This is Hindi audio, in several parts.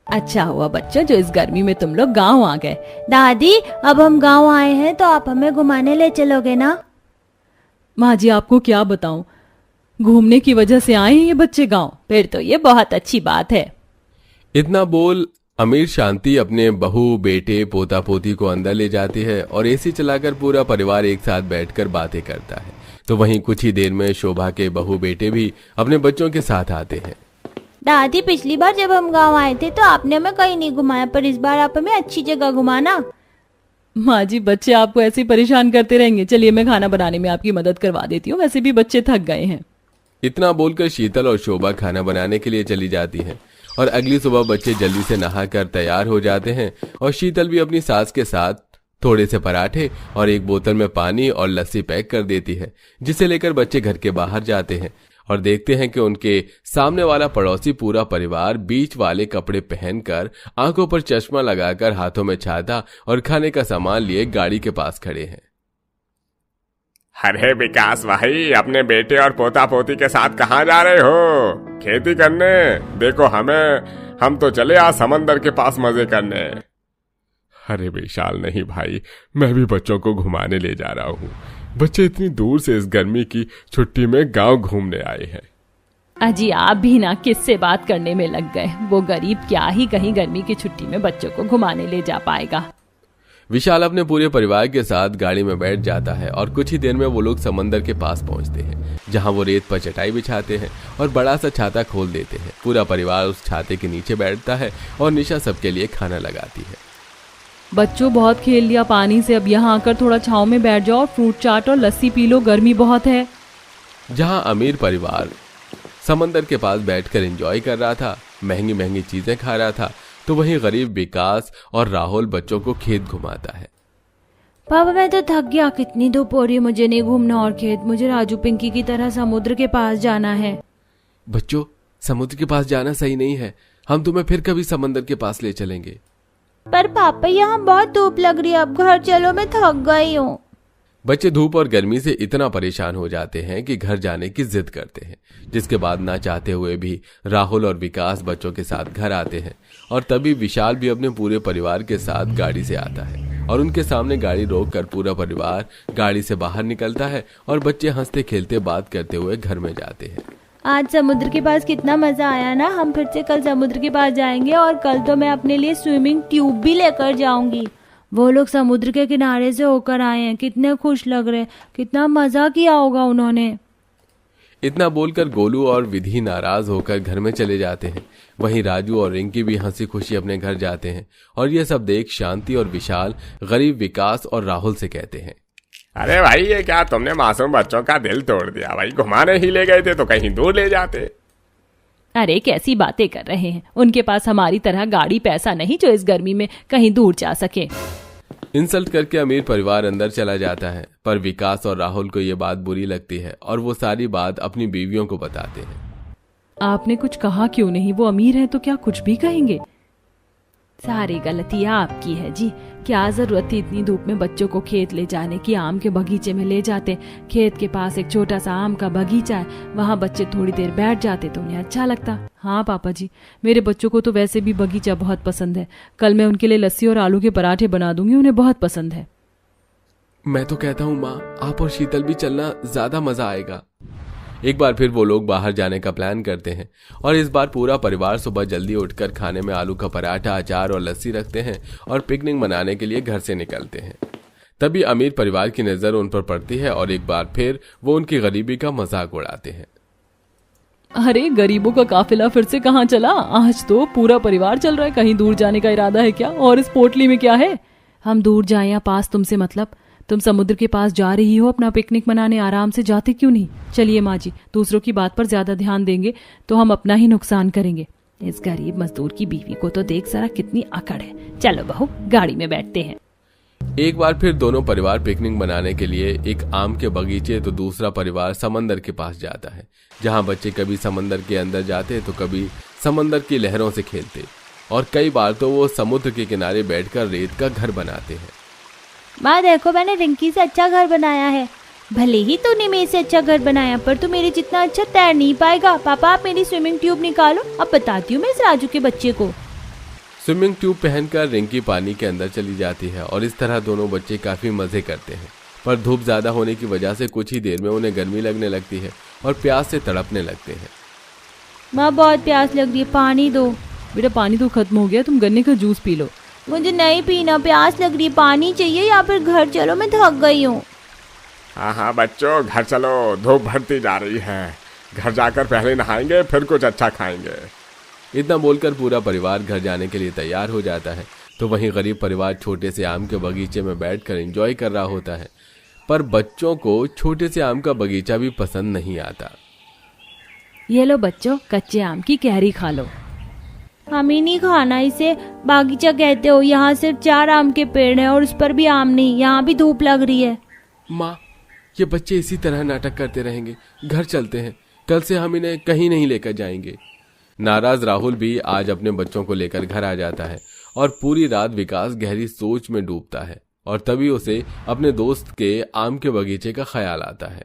अच्छा हुआ बच्चों जो इस गर्मी में तुम लोग गांव आ गए। दादी, अब हम गांव आए हैं तो आप हमें घुमाने ले चलोगे ना? माँ जी आपको क्या बताऊं, घूमने की वजह से आए हैं ये बच्चे गांव, फिर तो ये बहुत अच्छी बात है। इतना बोल अमीर शांति अपने बहू बेटे पोता पोती को अंदर ले जाती है और एसी चलाकर पूरा परिवार एक साथ बैठकर बातें करता है। तो वहीं कुछ ही देर में शोभा के बहू बेटे भी अपने बच्चों के साथ आते हैं। दादी, पिछली बार जब हम गांव आए थे तो आपने हमें कहीं नहीं घुमाया, पर इस बार आप हमें अच्छी जगह घुमाना। माँ जी बच्चे आपको ऐसे ही परेशान करते रहेंगे, चलिए मैं खाना बनाने में आपकी मदद करवा देती हूँ, वैसे भी बच्चे थक गए हैं। इतना बोलकर शीतल और शोभा खाना बनाने के लिए चली जाती हैं और अगली सुबह बच्चे जल्दी से नहाकर तैयार हो जाते हैं और शीतल भी अपनी सास के साथ थोड़े से पराठे और एक बोतल में पानी और लस्सी पैक कर देती है, जिसे लेकर बच्चे घर के बाहर जाते हैं और देखते हैं कि उनके सामने वाला पड़ोसी पूरा परिवार बीच वाले कपड़े पहनकर, आंखों पर चश्मा लगाकर, हाथों में छाता और खाने का सामान लिए गाड़ी के पास खड़े हैं। अरे विकास भाई, अपने बेटे और पोता पोती के साथ कहाँ जा रहे हो? खेती करने? देखो हम तो चले आज समंदर के पास मजे करने। अरे विशाल नहीं भाई, मैं भी बच्चों को घुमाने ले जा रहा हूँ। बच्चे इतनी दूर से इस गर्मी की छुट्टी में गांव घूमने आए हैं। अजी आप भी ना किससे बात करने में लग गए, वो गरीब क्या ही कहीं गर्मी की छुट्टी में बच्चों को घुमाने ले जा पाएगा। विशाल अपने पूरे परिवार के साथ गाड़ी में बैठ जाता है और कुछ ही देर में वो लोग समंदर के पास पहुंचते हैं, जहां वो रेत पर चटाई बिछाते हैं और बड़ा सा छाता खोल देते हैं। पूरा परिवार उस छाते के नीचे बैठता है और निशा सबके लिए खाना लगाती है। बच्चों बहुत खेल लिया पानी से, अब यहाँ आकर थोड़ा छांव में बैठ जाओ और फ्रूट चाट और लस्सी पी लो, गर्मी बहुत है। जहां अमीर परिवार समंदर के पास बैठकर एंजॉय कर रहा था, महंगी महंगी चीजें खा रहा था, तो वहीं गरीब विकास और राहुल बच्चों को खेत घुमाता है। पापा, मैं तो थक गया, कितनी धूप हो रही है, मुझे नहीं घूमना और खेत, मुझे राजू पिंकी की तरह समुद्र के पास जाना है। बच्चों, समुद्र के पास जाना सही नहीं है, हम तुम्हें फिर कभी समंदर के पास ले चलेंगे। पर पापा, यहाँ बहुत धूप लग रही है, अब घर चलो, मैं थक गई हूँ। बच्चे धूप और गर्मी से इतना परेशान हो जाते हैं कि घर जाने की जिद करते हैं, जिसके बाद ना चाहते हुए भी राहुल और विकास बच्चों के साथ घर आते हैं और तभी विशाल भी अपने पूरे परिवार के साथ गाड़ी से आता है और उनके सामने गाड़ी रोककर पूरा परिवार गाड़ी से बाहर निकलता है और बच्चे हंसते खेलते बात करते हुए घर में जाते हैं। आज समुद्र के पास कितना मजा आया ना, हम फिर से कल समुद्र के पास जाएंगे और कल तो मैं अपने लिए स्विमिंग ट्यूब भी लेकर जाऊंगी। वो लोग समुद्र के किनारे से होकर आए हैं, कितने खुश लग रहे, कितना मजा किया होगा उन्होंने। इतना बोलकर गोलू और विधि नाराज होकर घर में चले जाते हैं। वहीं राजू और रिंकी भी हंसी खुशी अपने घर जाते हैं और ये सब देख शांति और विशाल गरीब विकास और राहुल से कहते हैं, अरे भाई, ये क्या तुमने मासूम बच्चों का दिल तोड़ दिया भाई। घुमाने ही ले गए थे तो कहीं दूर ले जाते। अरे कैसी बातें कर रहे हैं, उनके पास हमारी तरह गाड़ी पैसा नहीं जो इस गर्मी में कहीं दूर जा सके। इंसल्ट करके अमीर परिवार अंदर चला जाता है, पर विकास और राहुल को ये बात बुरी लगती है और वो सारी बात अपनी बीवियों को बताते हैं। आपने कुछ कहा क्यों नहीं, वो अमीर है तो क्या कुछ भी कहेंगे। सारी गलतियाँ आपकी है जी, क्या जरूरत थी इतनी धूप में बच्चों को खेत ले जाने की। आम के बगीचे में ले जाते, खेत के पास एक छोटा सा आम का बगीचा है, वहाँ बच्चे थोड़ी देर बैठ जाते तो उन्हें अच्छा लगता। हाँ पापा जी, मेरे बच्चों को तो वैसे भी बगीचा बहुत पसंद है, कल मैं उनके लिए लस्सी और आलू के पराठे बना दूंगी, उन्हें बहुत पसंद है। मैं तो कहता हूँ माँ, आप और शीतल भी चलना, ज्यादा मजा आएगा। एक बार फिर वो लोग बाहर जाने का प्लान करते हैं और इस बार पूरा परिवार सुबह जल्दी उठकर खाने में आलू का पराठा, अचार और लस्सी रखते हैं और पिकनिक मनाने के लिए घर से निकलते हैं। तभी अमीर परिवार की नजर उन पर पड़ती है और एक बार फिर वो उनकी गरीबी का मजाक उड़ाते हैं। अरे गरीबों का काफिला फिर से कहाँ चला, आज तो पूरा परिवार चल रहा है, कहीं दूर जाने का इरादा है क्या? और इस पोटली में क्या है? हम दूर जाए या पास, तुमसे मतलब, तुम समुद्र के पास जा रही हो अपना पिकनिक मनाने, आराम से जाते क्यों नहीं? चलिए माँ जी, दूसरों की बात पर ज्यादा ध्यान देंगे तो हम अपना ही नुकसान करेंगे। इस गरीब मजदूर की बीवी को तो देख जरा कितनी अकड़ है। चलो बहू, गाड़ी में बैठते हैं। एक बार फिर दोनों परिवार पिकनिक मनाने के लिए एक आम के बगीचे तो दूसरा परिवार समंदर के पास जाता है, जहाँ बच्चे कभी समंदर के अंदर जाते तो कभी समंदर की लहरों से खेलते और कई बार तो वो समुद्र के किनारे बैठकर रेत का घर बनाते हैं। माँ देखो, मैंने रिंकी से अच्छा घर बनाया है। भले ही तूने मेरे से अच्छा घर बनाया, पर तू मेरे जितना अच्छा तैर नहीं पाएगा। पापा, आप मेरी स्विमिंग ट्यूब निकालो, अब बताती हूँ मैं इस राजू के बच्चे को। स्विमिंग ट्यूब पहनकर रिंकी पानी के अंदर चली जाती है और इस तरह दोनों बच्चे काफी मजे करते हैं। पर धूप ज्यादा होने की वजह से कुछ ही देर में उन्हें गर्मी लगने लगती है और प्यास से तड़पने लगते हैं। माँ बहुत प्यास लग रही है, पानी दो। बेटा पानी तो खत्म हो गया, तुम गन्ने का जूस पी लो। मुझे नहीं पीना, प्यास लग रही है, पानी चाहिए या फिर घर चलो, मैं थक गई हूँ। हाँ हाँ बच्चों, घर चलो, धूप बढ़ती जा रही है। घर जाकर पहले नहाएंगे, फिर कुछ अच्छा खाएंगे। इतना बोलकर पूरा परिवार घर जाने के लिए तैयार हो जाता है। तो वहीं गरीब परिवार छोटे से आम के बगीचे में बैठकर एंजॉय कर रहा होता है। पर बच्चों को छोटे से आम का बगीचा भी पसंद नहीं आता। ये लो बच्चों, कच्चे आम की कैरी खा लो। हमें नहीं खाना, इसे बागीचा कहते हो। यहाँ सिर्फ 4 आम के पेड़ हैं और उस पर भी आम नहीं, यहाँ भी धूप लग रही है। माँ, ये बच्चे इसी तरह नाटक करते रहेंगे। घर चलते हैं, कल से हम इन्हें कहीं नहीं लेकर जाएंगे। नाराज राहुल भी आज अपने बच्चों को लेकर घर आ जाता है और पूरी रात विकास गहरी सोच में डूबता है और तभी उसे अपने दोस्त के आम के बगीचे का ख्याल आता है।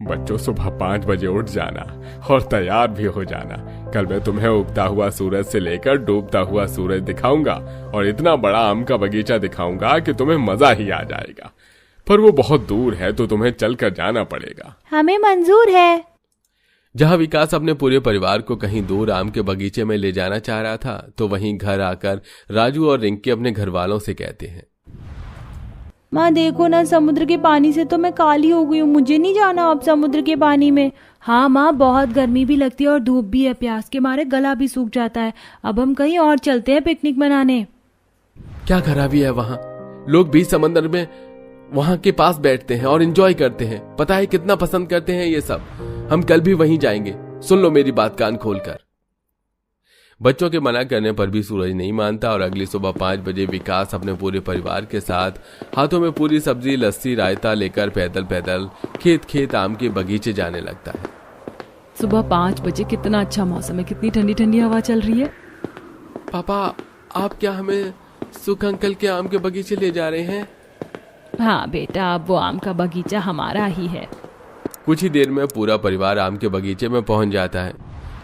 बच्चों, सुबह 5 बजे उठ जाना और तैयार भी हो जाना। कल मैं तुम्हें उगता हुआ सूरज से लेकर डूबता हुआ सूरज दिखाऊंगा और इतना बड़ा आम का बगीचा दिखाऊंगा कि तुम्हें मजा ही आ जाएगा। पर वो बहुत दूर है तो तुम्हें चलकर जाना पड़ेगा। हमें मंजूर है। जहां विकास अपने पूरे परिवार को कहीं दूर आम के बगीचे में ले जाना चाह रहा था, तो वहीं घर आकर राजू और रिंकी अपने घर वालों से कहते हैं, माँ देखो ना, समुद्र के पानी से तो मैं काली हो गई हूँ, मुझे नहीं जाना अब समुद्र के पानी में। हाँ माँ, बहुत गर्मी भी लगती है और धूप भी है, प्यास के मारे गला भी सूख जाता है। अब हम कहीं और चलते हैं पिकनिक मनाने। क्या खराबी है वहां? लोग बीच समंदर में वहां के पास बैठते हैं और एंजॉय करते हैं। पता है कितना पसंद करते हैं ये सब। हम कल भी वहीं जाएंगे। सुन लो मेरी बात कान खोलकर। बच्चों के मना करने पर भी सूरज नहीं मानता और अगली सुबह 5 बजे विकास अपने पूरे परिवार के साथ हाथों में पूरी सब्जी, लस्सी, रायता लेकर पैदल पैदल खेत आम के बगीचे जाने लगता है। सुबह 5 बजे, कितना अच्छा मौसम है, कितनी ठंडी ठंडी हवा चल रही है। पापा, आप क्या हमें सुख अंकल के आम के बगीचे ले जा रहे हैं? हाँ बेटा, अब वो आम का बगीचा हमारा ही है। कुछ ही देर में पूरा परिवार आम के बगीचे में पहुंच जाता है।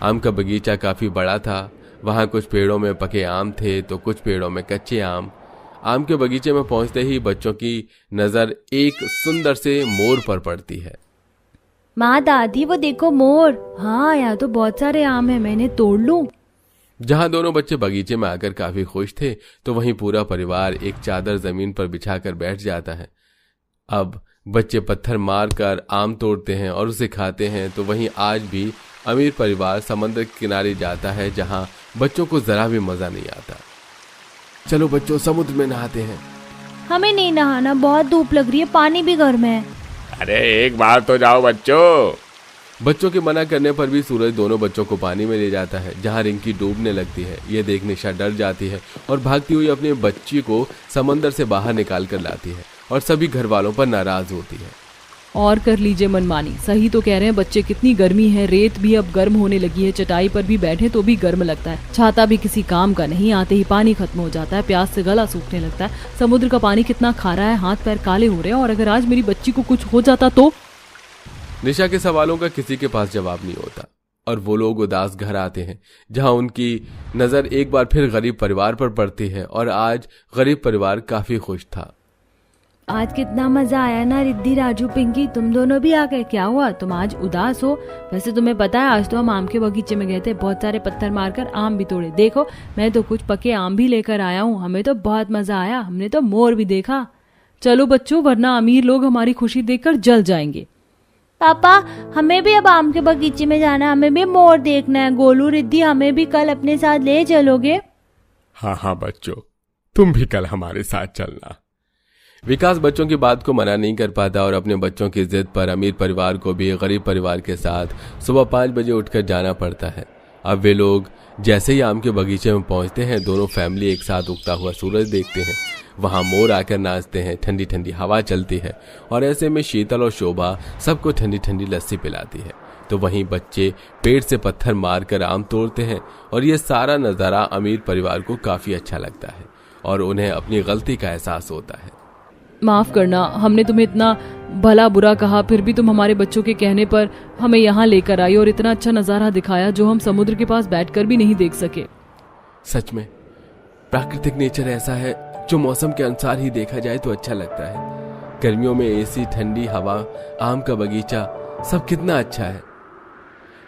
आम का बगीचा काफी बड़ा था। वहां कुछ पेड़ों में पके आम थे तो कुछ पेड़ों में कच्चे आम। आम के बगीचे में पहुंचते ही बच्चों की नजर एक सुंदर से मोर पर पड़ती है। माँ, दादी वो देखो मोर। हाँ, यहाँ तो बहुत सारे आम है, मैंने तोड़ लूं? जहां दोनों बच्चे बगीचे में आकर काफी खुश थे, तो वहीं पूरा परिवार एक चादर जमीन पर बिछाकर बैठ जाता है। अब बच्चे पत्थर मारकर आम तोड़ते हैं और उसे खाते हैं। तो वहीं आज भी अमीर परिवार समंदर के किनारे जाता है, जहां बच्चों को जरा भी मजा नहीं आता। चलो बच्चों, समुद्र में नहाते हैं। हमें नहीं नहाना, बहुत धूप लग रही है, पानी भी गर्म है। अरे एक बार तो जाओ बच्चों। बच्चों के मना करने पर भी सूरज दोनों बच्चों को पानी में ले जाता है, जहां रिंकी डूबने लगती है। ये देख निशा डर जाती है और भागती हुई अपने बच्ची को समंदर से बाहर निकाल कर लाती है और सभी घर वालों पर नाराज होती है। और कर लीजिए मनमानी, सही तो कह रहे हैं बच्चे, कितनी गर्मी है। रेत भी अब गर्म होने लगी है, चटाई पर भी बैठे तो भी गर्म लगता है। छाता भी किसी काम का नहीं, आते ही पानी खत्म हो जाता है, प्यास से गला सूखने लगता है। समुद्र का पानी कितना खारा है, हाथ पैर काले हो रहे हैं। और अगर आज मेरी बच्ची को कुछ हो जाता तो? निशा के सवालों का किसी के पास जवाब नहीं होता और वो लोग उदास घर आते हैं, जहां उनकी नजर एक बार फिर गरीब परिवार पर पड़ती है। और आज गरीब परिवार काफी खुश था। आज कितना मजा आया ना रिद्धि, राजू, पिंकी, तुम दोनों भी आ गए। क्या हुआ, तुम आज उदास हो? वैसे तुम्हें पता है आज तो हम आम के बगीचे में गए थे, बहुत सारे पत्थर मारकर आम भी तोड़े। देखो मैं तो कुछ पके आम भी लेकर आया हूँ, हमें तो बहुत मजा आया, हमने तो मोर भी देखा। चलो बच्चों, वरना अमीर लोग हमारी खुशी देखकर जल जाएंगे। पापा, हमें भी अब आम के बगीचे में जाना है, हमें भी मोर देखना है। गोलू, रिद्धि, हमें भी कल अपने साथ ले चलोगे? हाँ हाँ बच्चों, तुम भी कल हमारे साथ चलना। विकास बच्चों की बात को मना नहीं कर पाता और अपने बच्चों की जिद पर अमीर परिवार को भी गरीब परिवार के साथ सुबह 5 बजे उठकर जाना पड़ता है। अब वे लोग जैसे ही आम के बगीचे में पहुंचते हैं, दोनों फैमिली एक साथ उगता हुआ सूरज देखते हैं। वहां मोर आकर नाचते हैं, ठंडी ठंडी हवा चलती है और ऐसे में शीतल और शोभा सबको ठंडी ठंडी लस्सी पिलाती है। तो वहीं बच्चे पेड़ से पत्थर मारकर आम तोड़ते हैं और ये सारा नज़ारा अमीर परिवार को काफी अच्छा लगता है और उन्हें अपनी गलती का एहसास होता है। माफ करना, हमने तुम्हें इतना भला बुरा कहा, फिर भी तुम हमारे बच्चों के कहने पर हमें यहाँ लेकर आई और इतना अच्छा नज़ारा दिखाया जो हम समुद्र के पास बैठकर भी नहीं देख सके। सच में प्राकृतिक नेचर ऐसा है जो मौसम के अनुसार ही देखा जाए तो अच्छा लगता है। गर्मियों में एसी, ठंडी हवा, आम का बगीचा, सब कितना अच्छा है।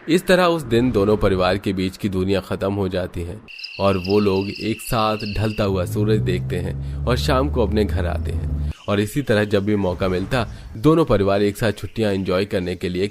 इस तरह उस दिन दोनों परिवार के बीच की दूरियां खत्म हो जाती हैं और वो लोग एक साथ ढलता हुआ सूरज देखते हैं और शाम को अपने घर आते हैं। और इसी तरह जब भी मौका मिलता दोनों परिवार एक साथ छुट्टियां एंजॉय करने के लिए